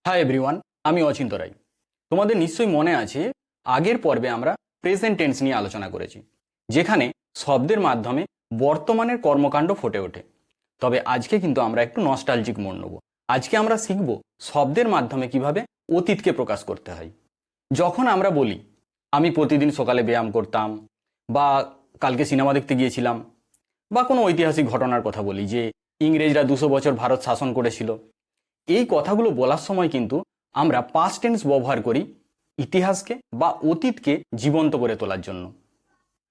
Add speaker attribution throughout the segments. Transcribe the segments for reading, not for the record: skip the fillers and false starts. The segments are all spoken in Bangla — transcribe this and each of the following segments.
Speaker 1: হাই এভরিওয়ান, আমি অচিন্ত রায়। তোমাদের নিশ্চয়ই মনে আছে আগের পর্বে আমরা প্রেজেন্ট টেন্স নিয়ে আলোচনা করেছি, যেখানে শব্দের মাধ্যমে বর্তমানের কর্মকাণ্ড ফুটে ওঠে। তবে আজকে কিন্তু আমরা একটু নস্টালজিক মোড় নেব। আজকে আমরা শিখব শব্দের মাধ্যমে কিভাবে অতীতকে প্রকাশ করতে হয়। যখন আমরা বলি আমি প্রতিদিন সকালে ব্যায়াম করতাম, বা কালকে সিনেমা দেখতে গিয়েছিলাম, বা কোনো ঐতিহাসিক ঘটনার কথা বলি যে ইংরেজরা 200 বছর ভারত শাসন করেছিল, এই কথাগুলো বলার সময় কিন্তু আমরা পাস্ট টেন্স ব্যবহার করি ইতিহাসকে বা অতীতকে জীবন্ত করে তোলার জন্য।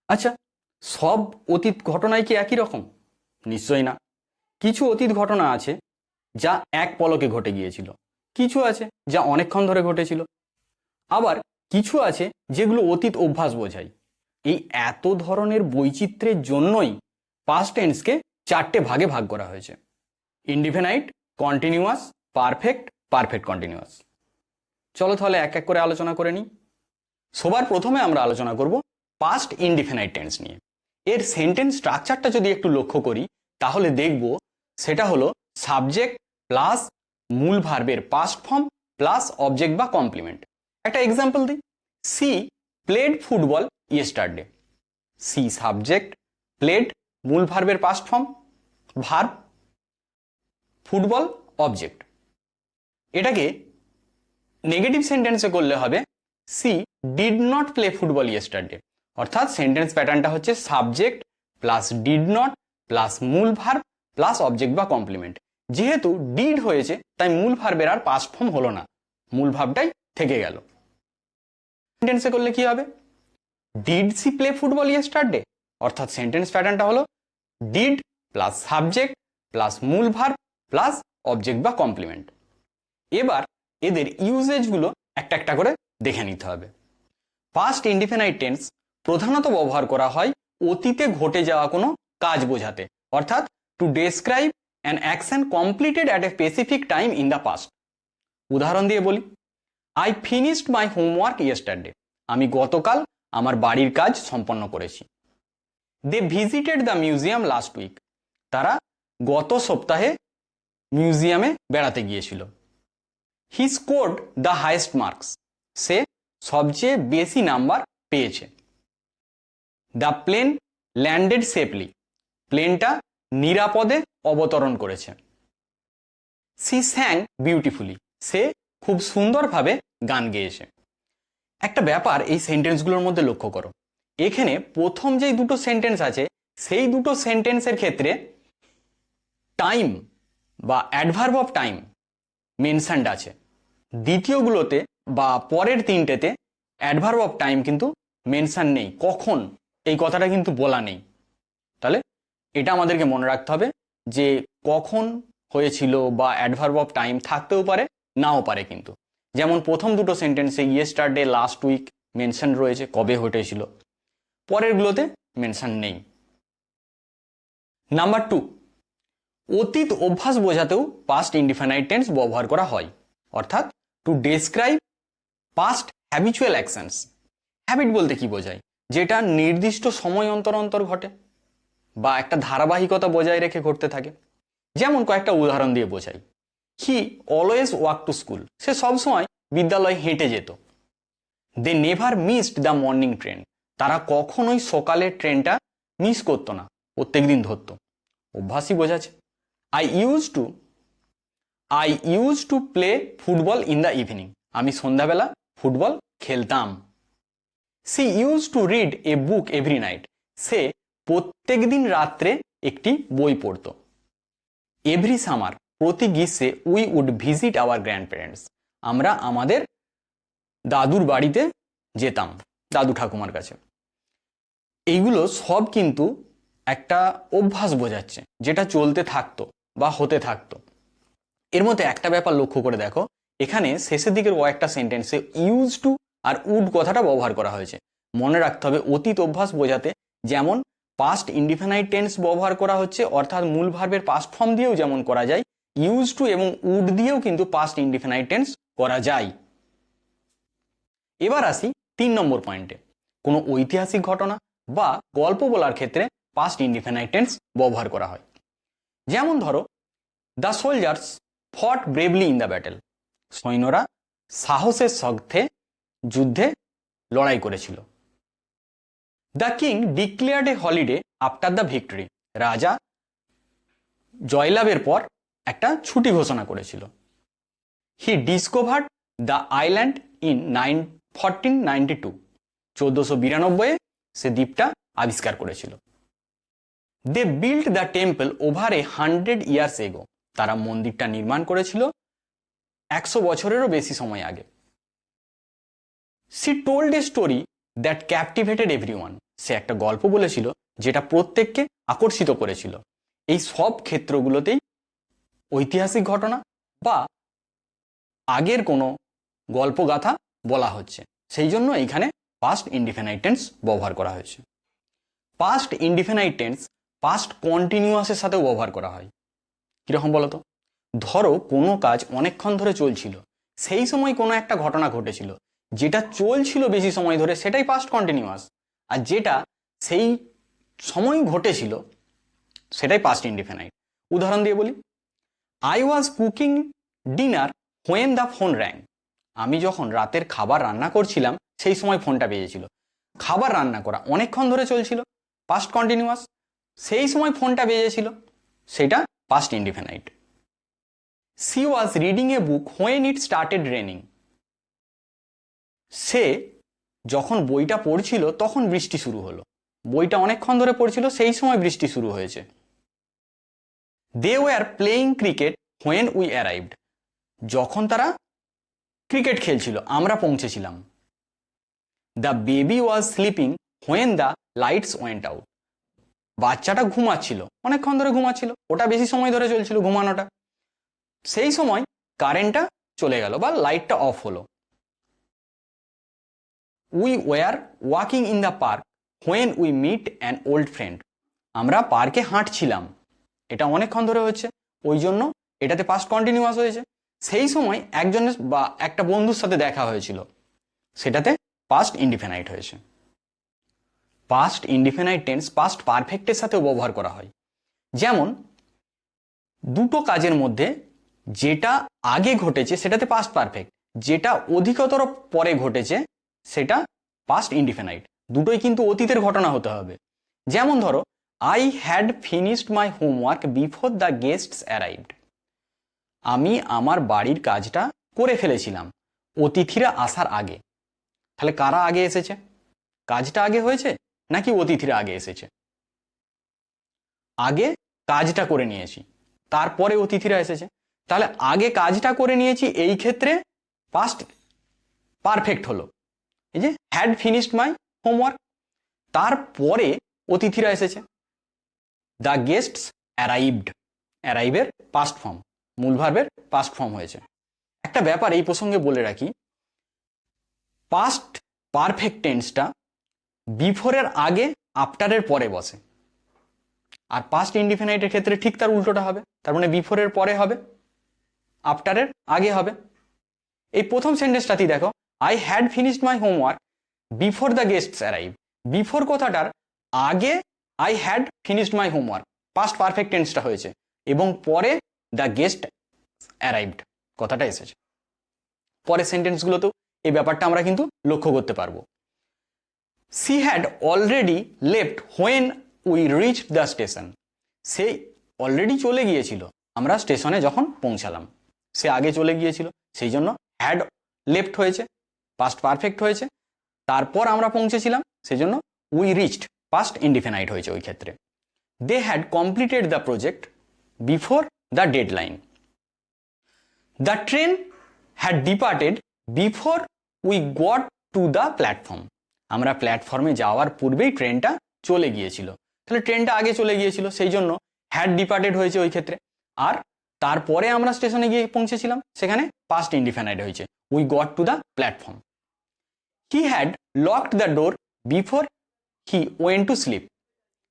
Speaker 1: আচ্ছা, সব অতীত ঘটনাই কি একই রকম? নিশ্চয়ই না। কিছু অতীত ঘটনা আছে যা এক পলকে ঘটে গিয়েছিল, কিছু আছে যা অনেকক্ষণ ধরে ঘটেছিল, আবার কিছু আছে যেগুলো অতীত অভ্যাস বোঝায়। এই এত ধরনের বৈচিত্র্যের জন্যই পাস্ট টেন্সকে 4টে ভাগে ভাগ করা হয়েছে: indefinite, continuous, perfect, perfect continuous. চলো তাহলে এক এক করে আলোচনা করে নিই। সবার প্রথমে আমরা আলোচনা করব পাস্ট ইনডিফিনাইট টেন্স নিয়ে। এর সেন্টেন্স স্ট্রাকচারটা যদি একটু লক্ষ্য করি তাহলে দেখব সেটা হলো সাবজেক্ট প্লাস মূল ভার্বের পাস্ট ফর্ম প্লাস অবজেক্ট বা কমপ্লিমেন্ট। একটা এক্সাম্পল দিই, she played football yesterday. She subject, played মূল ভার্বের past form, verb football object. এটাকে নেগেটিভ সেন্টেন্সে করলে হবে she did not play football yesterday. অর্থাৎ সেন্টেন্স প্যাটার্নটা হচ্ছে subject plus did not plus মূল ভার্ব প্লাস অবজেক্ট বা কমপ্লিমেন্ট। যেহেতু ডিড হয়েছে তাই মূল ভার্বের আর পাস্ট ফর্ম হলো না, মূল ভার্বটাই থেকে গেল। সেন্টেন্সে করলে কি হবে? Did see play football yesterday. অর্থাৎ সেন্টেন্স প্যাটার্নটা হলো ডিড প্লাস সাবজেক্ট প্লাস মূল ভার্ব প্লাস অবজেক্ট বা কমপ্লিমেন্ট। এবার এদের ইউজেজগুলো একটা একটা করে দেখে নিতে হবে। পাস্ট ইনডিফিনাইট টেন্স প্রধানত ব্যবহার করা হয় অতীতে ঘটে যাওয়া কোনো কাজ বোঝাতে, অর্থাৎ to describe an action completed at a specific time in the past. উদাহরণ দিয়ে বলি, I finished my homework yesterday. আমি গতকাল আমার বাড়ির কাজ সম্পন্ন করেছি। They visited the museum last week. তারা গত সপ্তাহে মিউজিয়ামে বেড়াতে গিয়েছিল। He scored the highest marks. সে সবচেয়ে বেশি নাম্বার পেয়েছে। The plane landed safely. প্লেনটা নিরাপদে অবতরণ করেছে। C স্যাং beautifully. সে খুব সুন্দরভাবে গান গেয়েছে। একটা ব্যাপার এই সেন্টেন্সগুলোর মধ্যে লক্ষ্য করো, এখানে প্রথম যেই দুটো সেন্টেন্স আছে সেই দুটো সেন্টেন্সের ক্ষেত্রে টাইম বা অ্যাডভার্ব অফ টাইম মেনশনড আছে। দ্বিতীয়গুলোতে বা পরের তিনটেতে অ্যাডভার্ব অফ টাইম কিন্তু মেনশন নেই, কখন এই কথাটা কিন্তু বলা নেই। তাহলে এটা আমাদেরকে মনে রাখতে হবে যে কখন হয়েছিল বা অ্যাডভার্ব অফ টাইম থাকতেও পারে, নাও পারে। কিন্তু যেমন প্রথম দুটো সেন্টেন্সে ইয়েস্টারডে লাস্ট উইক মেনশন রয়েছে, কবে ঘটেছিল, পরেরগুলোতে মেনশন নেই। নাম্বার 2, অতীত অভ্যাস বোঝাতেও পাস্ট ইনডিফিনাইট টেন্স ব্যবহার করা হয়, অর্থাৎ to describe past habitual actions. Habit বলতে কি বোঝায়? যেটা নির্দিষ্ট সময় অন্তর অন্তর ঘটে বা একটা ধারাবাহিকতা বজায় রেখে ঘটতে থাকে। যেমন কয়েকটা উদাহরণ দিয়ে বোঝাই। He always walk to school. সে সবসময় বিদ্যালয়ে হেঁটে যেত। They never missed the morning train. তারা কখনোই সকালের ট্রেনটা মিস করতো না, প্রত্যেকদিন ধরতো। অভ্যাসই বোঝাচ্ছে। I use to play football in the evening. আমি সন্ধ্যাবেলা ফুটবল খেলতাম। She use to read a book every night. সে প্রত্যেক দিন রাত্রে একটি বই পড়ত। এভরি সামার, প্রতি গ্রীষ্মে, we would visit our grandparents. আমরা আমাদের দাদুর বাড়িতে যেতাম, দাদু ঠাকুমার কাছে। এইগুলো সব কিন্তু একটা অভ্যাস বোঝাচ্ছে, যেটা চলতে থাকতো বা হতে থাকতো। এর মধ্যে একটা ব্যাপার লক্ষ্য করে দেখো, এখানে শেষের দিকের কয়েকটা সেন্টেন্সে ইউজ টু আর উড কথাটা ব্যবহার করা হয়েছে। মনে রাখতে হবে অতীত অভ্যাস বোঝাতে যেমন পাস্ট ইনডিফিনাইট টেন্স ব্যবহার করা হচ্ছে, অর্থাৎ মূল ভার্বের পাস্ট ফর্ম দিয়েও যেমন করা যায়, ইউজ টু এবং উড দিয়েও কিন্তু পাস্ট ইনডিফিনাইট টেন্স করা যায়। এবার আসি 3 নম্বর পয়েন্টে। কোনো ঐতিহাসিক ঘটনা বা গল্প বলার ক্ষেত্রে পাস্ট ইনডিফিনাইট টেন্স ব্যবহার করা হয়। যেমন ধরো, the soldiers fought bravely in the battle. সৈন্যরা সাহসের সাথে যুদ্ধে লড়াই করেছিল। The king declared a holiday after the victory. রাজা জয়লাভের পর একটা ছুটি ঘোষণা করেছিল। He discovered the island in 1492। 1492 সে দ্বীপটা আবিষ্কার করেছিল। They build the temple over 100 years ago. তারা মন্দিরটা নির্মাণ করেছিল 100 বছরেরও বেশি সময় আগে। She told a story that captivated everyone. সে একটা গল্প বলেছিল যেটা প্রত্যেককে আকর্ষিত করেছিল। এই সব ক্ষেত্রগুলোতেই ঐতিহাসিক ঘটনা বা আগের কোনো গল্পগাথা বলা হচ্ছে, সেই জন্য এইখানে পাস্ট ইনডিফিনাইট টেন্স ব্যবহার করা হয়েছে। পাস্ট ইনডিফিনাইট টেন্স পাস্ট কন্টিনিউয়াসের সাথেও ব্যবহার করা হয়। কীরকম বলো তো? ধরো কোনো কাজ অনেকক্ষণ ধরে চলছিল, সেই সময় কোনো একটা ঘটনা ঘটেছিল, যেটা চলছিল বেশি সময় ধরে সেটাই পাস্ট কন্টিনিউয়াস, আর যেটা সেই সময় ঘটেছিল সেটাই পাস্ট ইনডিফিনাইট। উদাহরণ দিয়ে বলি, I was cooking dinner when the phone rang. আমি যখন রাতের খাবার রান্না করছিলাম সেই সময় ফোনটা বেজেছিল। খাবার রান্না করা অনেকক্ষণ ধরে চলছিল, পাস্ট কন্টিনিউয়াস, সেই সময় ফোনটা বেজেছিল, সেটা past indefinite. She was reading a book when it started raining. সে যখন বইটা পড়ছিল তখন বৃষ্টি শুরু হলো। বইটা অনেকক্ষণ ধরে পড়ছিল, সেই সময় বৃষ্টি শুরু হয়েছে। They were playing cricket when we arrived. যখন তারা ক্রিকেট খেলছিল আমরা পৌঁছেছিলাম। The baby was sleeping when the lights went out. বাচ্চাটা ঘুমাচ্ছিল, অনেকক্ষণ ধরে ঘুমাচ্ছিল, ওটা বেশি সময় ধরে চলছিল ঘুমানোটা, সেই সময় কারেন্টটা চলে গেল বা লাইটটা অফ হলো। We were walking in the park when we meet an old friend. আমরা পার্কে হাঁটছিলাম, এটা অনেকক্ষণ ধরে হচ্ছে, ওই জন্য এটাতে পাস্ট কন্টিনিউয়াস হয়েছে। সেই সময় একজনের বা একটা বন্ধুর সাথে দেখা হয়েছিল, সেটাতে পাস্ট ইনডিফিনাইট হয়েছে। পাস্ট ইনডিফিনাইট টেন্স পাস্ট পারফেক্টের সাথেও ব্যবহার করা হয়। যেমন দুটো কাজের মধ্যে যেটা আগে ঘটেছে সেটাতে পাস্ট পারফেক্ট, যেটা অধিকতর পরে ঘটেছে সেটা পাস্ট ইনডিফিনাইট। দুটোই কিন্তু অতীতের ঘটনা হতে হবে। যেমন ধরো, I had finished my homework before the guests arrived. আমি আমার বাড়ির কাজটা করে ফেলেছিলাম অতিথিরা আসার আগে। তাহলে কারা আগে এসেছে? কাজটা আগে হয়েছে নাকি অতিথিরা আগে এসেছে? আগে কাজটা করে নিয়েছি, তারপরে অতিথিরা এসেছে। তাহলে আগে কাজটা করে নিয়েছি, এই ক্ষেত্রে পাস্ট পারফেক্ট হলো। এই যে হ্যাড ফিনিশড মাই হোমওয়ার্ক, তারপরে অতিথিরা এসেছে। দ্য গেস্টস অ্যারাইভড, অ্যারাইভের পাস্ট ফর্ম, মূল ভার্বের পাস্ট ফর্ম হয়েছে। একটা ব্যাপার এই প্রসঙ্গে বলে রাখি, পাস্ট পারফেক্ট টেন্সটা বিফোরের আগে আফটারের পরে বসে, আর পাস্ট ইনডিফিনাইটের ক্ষেত্রে ঠিক তার উল্টোটা হবে। তার মানে বিফোরের পরে হবে, আফটারের আগে হবে। এই প্রথম সেন্টেন্সটাতেই দেখো, I had finished my homework before the guests arrive. Before কথাটার আগে I had finished my homework, past perfect টেন্সটা হয়েছে, এবং পরে দ্য গেস্ট অ্যারাইভড কথাটা এসেছে। পরের সেন্টেন্সগুলোতেও এই ব্যাপারটা আমরা কিন্তু লক্ষ্য করতে পারবো। She had already left when we reached the station. Say already চলে গিয়েছিল আমরা স্টেশনে যখন পৌঁছালাম। সে আগে চলে গিয়েছিল, সেই জন্য হ্যাড লেফট হয়েছে, পাস্ট পারফেক্ট হয়েছে। তারপর আমরা পৌঁছেছিলাম, সেই জন্য উই রিচড পাস্ট ইনডিফিনাইট হয়েছে ওই ক্ষেত্রে। They had completed the project before the deadline. The train had departed before we got to the platform. আমরা প্ল্যাটফর্মে যাওয়ার পূর্বেই ট্রেনটা চলে গিয়েছিল। তাহলে ট্রেনটা আগে চলে গিয়েছিল, সেই জন্য হ্যাড ডিপার্টেড হয়েছে ওই ক্ষেত্রে। আর তারপরে আমরা স্টেশনে গিয়ে পৌঁছেছিলাম, সেখানে পাস্ট ইনডিফিনাইট হয়েছে, we got to the platform. He had locked the door before he went to sleep.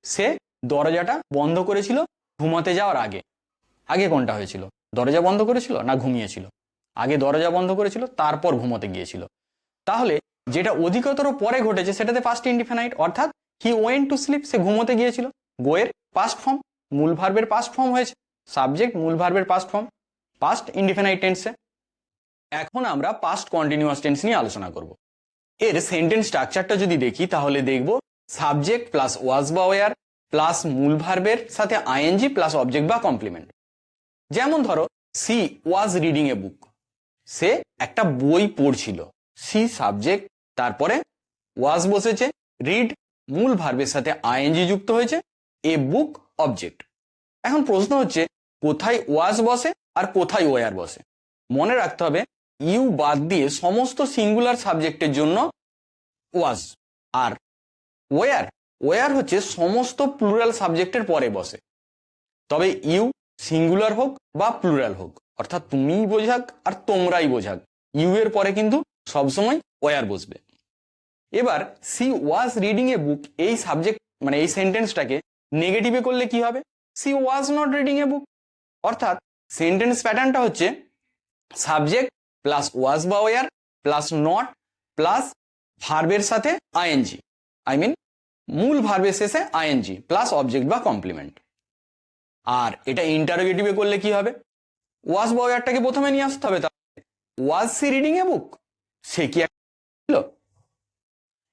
Speaker 1: সে দরজাটা বন্ধ করেছিল ঘুমাতে যাওয়ার আগে। আগে কোনটা হয়েছিল? দরজা বন্ধ করেছিল না ঘুমিয়েছিল? আগে দরজা বন্ধ করেছিল, তারপর ঘুমোতে গিয়েছিল। তাহলে যেটা অধিকতর পরে ঘটেছে সেটাতে পাস্ট ইনডিফিনাইট, অর্থাৎ হি ওয়েন্ট টু স্লিপ, সে ঘুমোতে গিয়েছিল। গোয়ের পাস্ট ফর্ম, মূল ভার্বের পাস্ট ফর্ম হয়েছে, সাবজেক্ট মূল ভার্বের পাস্ট ফর্ম, পাস্ট ইনডিফিনাইট টেন্সে। এখন আমরা পাস্ট কন্টিনিউয়াস টেন্স নিয়ে আলোচনা করব। এর সেন্টেন্স স্ট্রাকচারটা যদি দেখি তাহলে দেখব সাবজেক্ট প্লাস ওয়াজ বা ওয়ার প্লাস মূল ভার্বের সাথে আইএনজি প্লাস অবজেক্ট বা কমপ্লিমেন্ট। যেমন ধরো সি ওয়াজ রিডিং এ বুক, সে একটা বই পড়ছিল। সি সাবজেক্ট, তারপরে ওয়াজ বসেছে, রিড মূল ভার্বের সাথে আইএনজি যুক্ত হয়েছে, এ বুক অবজেক্ট। এখন প্রশ্ন হচ্ছে কোথায় ওয়াজ বসে আর কোথায় ওয়ার বসে। মনে রাখতে হবে ইউ বাদ দিয়ে সমস্ত সিঙ্গুলার সাবজেক্টের জন্য ওয়াজ, আর ওয়ার ওয়ার হচ্ছে সমস্ত প্লুরাল সাবজেক্টের পরে বসে। তবে ইউ সিঙ্গুলার হোক বা প্লুরাল হোক, অর্থাৎ তুমিই বোঝাক আর তোমরাই বোঝাক, ইউ এর পরে কিন্তু সবসময় ওয়ার বসবে। এবার সি ওয়াজ রিডিং এ বুক এই সাবজেক্ট মানে এই সেন্টেন্সটাকে নেগেটিভে করলে কি হবে? C was not reading a বুক। অর্থাৎ সেন্টেন্স প্যাটার্নটা হচ্ছে সাবজেক্ট প্লাস ওয়াজ বা ওয়ার প্লাস নট প্লাস ভার্বের সাথে আইএনজি, আই মিন মূল ভার্বের শেষে আইএনজি প্লাস অবজেক্ট বা কমপ্লিমেন্ট। আর এটা ইন্টারোগেটিভে করলে কি হবে? ওয়াজ বা ওয়ারটাকে প্রথমে নিয়ে আসতে হবে। তাহলে ওয়াজ সি রিডিং এ বুক, সে কি ছিল?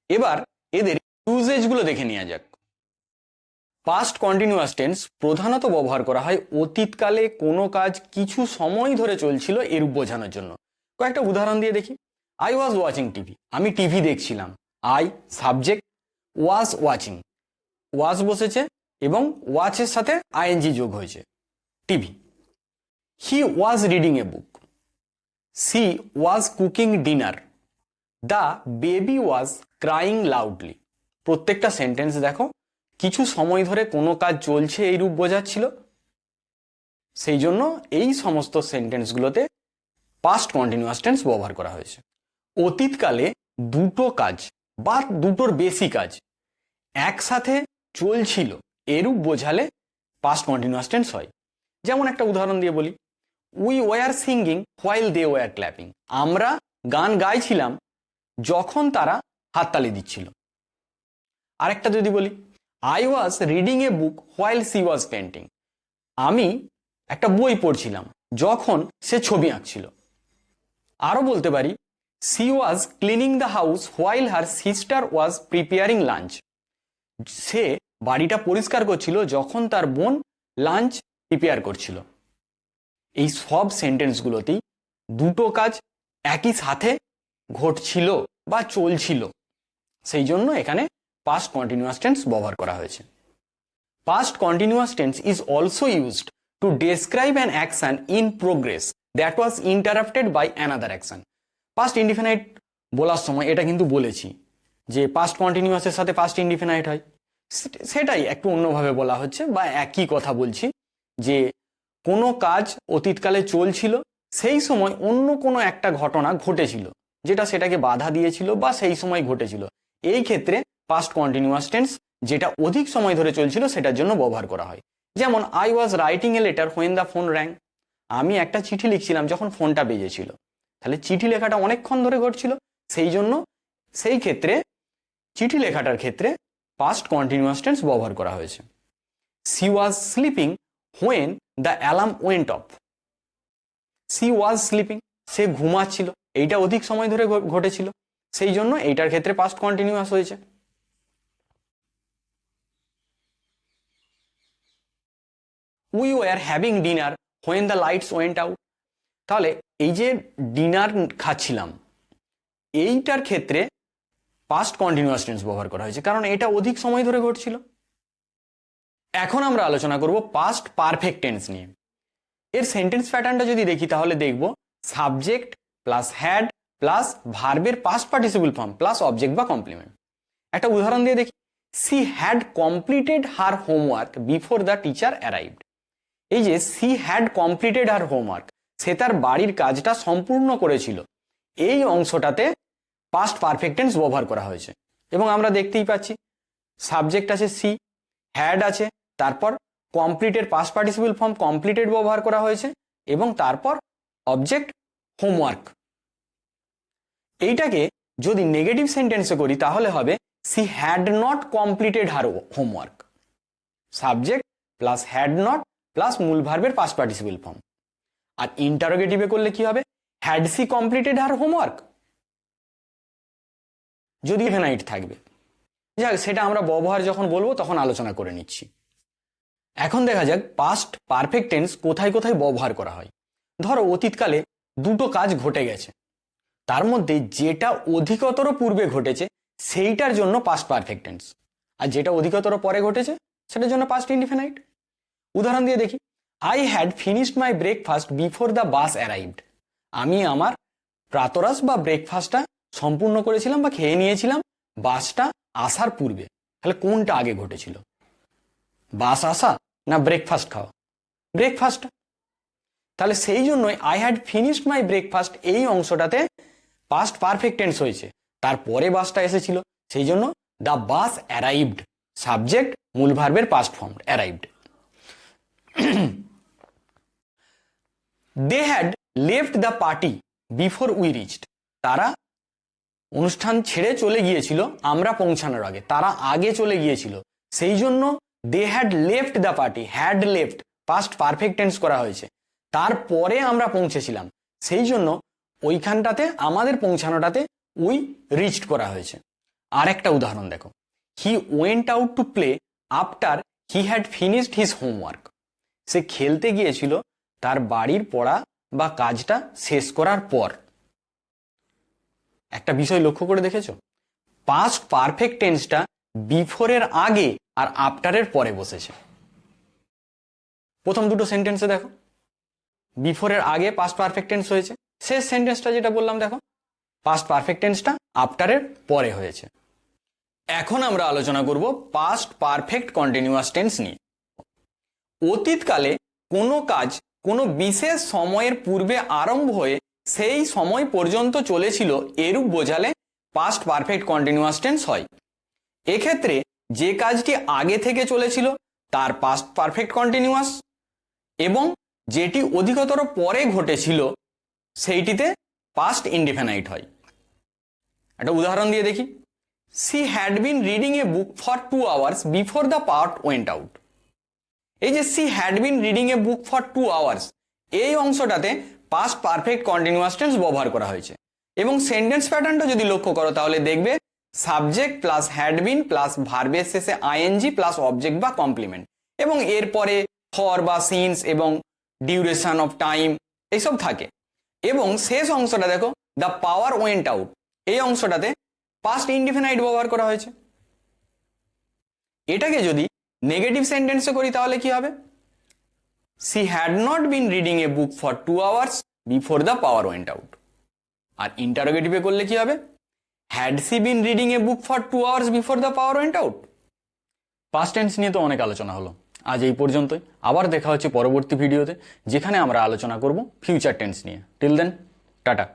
Speaker 1: এবার এদের ইউজেজ গুলো দেখে নেওয়া যাক। পাস্ট কন্টিনিউয়াস টেন্স প্রধানত ব্যবহার করা হয় অতীতকালে কোনো কাজ কিছু সময় ধরে চলছিল এরূপ বোঝানোর জন্য। কয়েকটা উদাহরণ দিয়ে দেখি। আই ওয়াজ ওয়াচিং টিভি, আমি টিভি দেখছিলাম। আই সাবজেক্ট, ওয়াজ ওয়াচিং, ওয়াজ বসেছে এবং ওয়াচের সাথে আইএনজি যোগ হয়েছে, TV. He was reading a book, C was cooking dinner, the baby was crying loudly. প্রত্যেকটা সেন্টেন্স দেখো কিছু সময় ধরে কোনো কাজ চলছে এই রূপ বোঝাচ্ছিল, সেই জন্য এই সমস্ত সেন্টেন্সগুলোতে পাস্ট কন্টিনিউয়াস টেন্স ব্যবহার করা হয়েছে। অতীতকালে দুটো কাজ বা দুটোর বেশি কাজ একসাথে চলছিল এরূপ বোঝালে পাস্ট কন্টিনিউয়াস টেন্স হয়। যেমন একটা উদাহরণ দিয়ে বলি, we were singing while they were clapping, আমরা গান গাইছিলাম যখন তারা হাততালি দিচ্ছিল। আরেকটা যদি বলি, I was reading a book while C was painting, আমি একটা বই পড়ছিলাম যখন সে ছবি আঁকছিল। আরও বলতে পারি, she was cleaning the house while her sister was preparing lunch, সে বাড়িটা পরিষ্কার করছিল যখন তার বোন লাঞ্চ প্রিপেয়ার করছিল। এই সব সেন্টেন্সগুলোতেই দুটো কাজ একই সাথে ঘটছিল বা চলছিল, সেই জন্য এখানে পাস্ট কন্টিনিউয়াস টেন্স ব্যবহার করা হয়েছে। Past continuous tense is also used to describe an action in progress that was interrupted by another action. Past indefinite বলার সময় এটা কিন্তু বলেছি যে পাস্ট কন্টিনিউয়াসের সাথে পাস্ট ইনডিফিনাইট হয়, সেটাই একটু অন্যভাবে বলা হচ্ছে বা একই কথা বলছি যে কোনো কাজ অতীতকালে চলছিল, সেই সময় অন্য কোনো একটা ঘটনা ঘটেছিল যেটা সেটাকে বাধা দিয়েছিল বা সেই সময় ঘটেছিল। এই ক্ষেত্রে পাস্ট কন্টিনিউয়াস টেন্স যেটা অধিক সময় ধরে চলছিল সেটার জন্য ব্যবহার করা হয়। যেমন I was writing a letter when the phone rang, আমি একটা চিঠি লিখছিলাম যখন ফোনটা বেজেছিল। তাহলে চিঠি লেখাটা অনেকক্ষণ ধরে ঘটছিল, সেই জন্য সেই ক্ষেত্রে চিঠি লেখাটার ক্ষেত্রে পাস্ট কন্টিনিউয়াস টেন্স ব্যবহার করা হয়েছে। She was sleeping when the alarm went off, she was sleeping, সে ঘুমাচ্ছিল, এইটা অধিক সময় ধরে ঘটেছিল, সেই জন্য এইটার ক্ষেত্রে পাস্ট কন্টিনিউয়াস হয়েছে। We were having dinner when the lights went out, তাহলে এই যে ডিনার খাচ্ছিলাম এইটার ক্ষেত্রে পাস্ট কন্টিনিউয়াস টেন্স ব্যবহার করা হয়েছে, কারণ এটা অধিক সময় ধরে ঘটছিল। এখন আমরা আলোচনা করব পাস্ট পারফেক্ট টেন্স নিয়ে। এর সেন্টেন্স প্যাটার্নটা যদি দেখি তাহলে দেখব সাবজেক্ট প্লাস হ্যাড প্লাস ভার্বের past participle form plus object বা কমপ্লিমেন্ট। একটা উদাহরণ দিয়ে দেখি, she had completed her homework before the teacher arrived. এই যে she had completed her homework, সে তার বাড়ির কাজটা সম্পূর্ণ করেছিল, এই অংশটাতে পাস্ট পারফেক্ট টেন্স ব্যবহার করা হয়েছে। এবং আমরা দেখতেই পাচ্ছি সাবজেক্ট আছে সি, হ্যাড আছে, তারপর completed past participle form completed ব্যবহার করা হয়েছে এবং তারপর অবজেক্ট হোমওয়ার্ক। এইটাকে যদি নেগেটিভ সেন্টেন্সে করি তাহলে হবে she had not completed her homework, subject plus had not plus মূল ভার্বের পাস্ট পার্টিসিপল ফর্ম। আর ইন্টারোগেটিভে করলে কি হবে, had she completed her homework, যদি ইনডিফিনাইট থাকবে। যাক, সেটা আমরা ব্যবহার যখন বলবো তখন আলোচনা করে নিচ্ছি। এখন দেখা যাক পাস্ট পারফেক্ট টেন্স কোথায় কোথায় ব্যবহার করা হয়। ধরো অতীতকালে দুটো কাজ ঘটে গেছে, তার মধ্যে যেটা অধিকতর পূর্বে ঘটেছে সেইটার জন্য পাস্ট পারফেক্ট টেন্স, আর যেটা অধিকতর পরে ঘটেছে সেটার জন্য পাস্ট ইনডিফিনাইট। উদাহরণ দিয়ে দেখি, I had finished my breakfast before the bus arrived. আমি আমার প্রাতরাশ বা ব্রেকফাস্টটা সম্পূর্ণ করেছিলাম বা খেয়ে নিয়েছিলাম বাসটা আসার পূর্বে। তাহলে কোনটা আগে ঘটেছিল, বাস আসা না ব্রেকফাস্ট খাওয়া? ব্রেকফাস্ট। তাহলে সেই জন্যই I had finished my breakfast এই অংশটাতে পাস্ট পারফেক্ট টেন্স হয়েছে, তারপরে বাসটা এসেছিল, সেই জন্য দ্য বাস অ্যারাইভড, সাবজেক্ট মূল ভার্বের past form arrived. They had left the party before we reached. তারা অনুষ্ঠান ছেড়ে চলে গিয়েছিল আমরা পৌঁছানোর আগে, তারা আগে চলে গিয়েছিল, সেই জন্য they had left the party, had left past perfect tense করা হয়েছে, তারপরে আমরা পৌঁছেছিলাম, সেই জন্য ওইখানটাতে আমাদের পৌঁছানোটাতে উই রিচড করা হয়েছে। আর একটা উদাহরণ দেখো, he went out to play after he had finished his homework. সে খেলতে গিয়েছিল তার বাড়ির পড়া বা কাজটা শেষ করার পর। একটা বিষয় লক্ষ্য করে দেখেছো, পাস্ট পারফেক্ট টেন্সটা বিফোরের আগে আর আফটারের পরে বসেছে। প্রথম দুটো সেন্টেন্সে দেখো, বিফোরের আগে পাস্ট পারফেক্ট টেন্স হয়েছে, শেষ সেন্টেন্সটা যেটা বললাম দেখো পাস্ট পারফেক্ট টেন্সটা আফটারের পরে হয়েছে। এখন আমরা আলোচনা করব পাস্ট পারফেক্ট কন্টিনিউয়াস টেন্স নিয়ে। অতীতকালে কোনো কাজ কোনো বিশেষ সময়ের পূর্বে আরম্ভ হয়ে সেই সময় পর্যন্ত চলেছিল, এরূপ বোঝালে পাস্ট পারফেক্ট কন্টিনিউয়াস টেন্স হয়। এক্ষেত্রে যে কাজটি আগে থেকে চলেছিল তার পাস্ট পারফেক্ট কন্টিনিউয়াস, এবং যেটি অধিকতর পরে ঘটেছিল সেইটিতে পাস্ট ইনডিফিনাইট হয়। একটা উদাহরণ দিয়ে দেখি, she had been reading a book for 2 hours before the part went out. এই যে she had been reading a book for 2 hours, এই অংশটাতে পাস্ট পারফেক্ট কন্টিনিউয়াস টেন্স ব্যবহার করা হয়েছে। এবং সেন্টেন্স প্যাটার্নটা যদি লক্ষ্য করো তাহলে দেখবে subject plus had been plus ভার্বের শেষে আইএনজি প্লাস অবজেক্ট বা কমপ্লিমেন্ট, এবং এরপরে ফর বা সিন্স এবং ডিউরেশন অফ টাইম এইসব থাকে। এবং শেষ অংশটা দেখো দ্য পাওয়ার ওয়েন্ট আউট, এই অংশটাতে পাস্ট ইনডিফিনাইট ব্যবহার করা হয়েছে। এটাকে যদি নেগেটিভ সেন্টেন্সে করি তাহলে কি হবে, she had not been reading a book for 2 hours before the power went out. আর ইন্টারোগেটিভে করলে কি হবে, had she been reading a book for 2 hours before the power went out. Past tense নিয়ে তো অনেক আলোচনা হলো, আজ এই পর্যন্তই। আবার দেখা হচ্ছে পরবর্তী ভিডিওতে, যেখানে আমরা আলোচনা করব ফিউচার টেন্স নিয়ে। Till then, tata.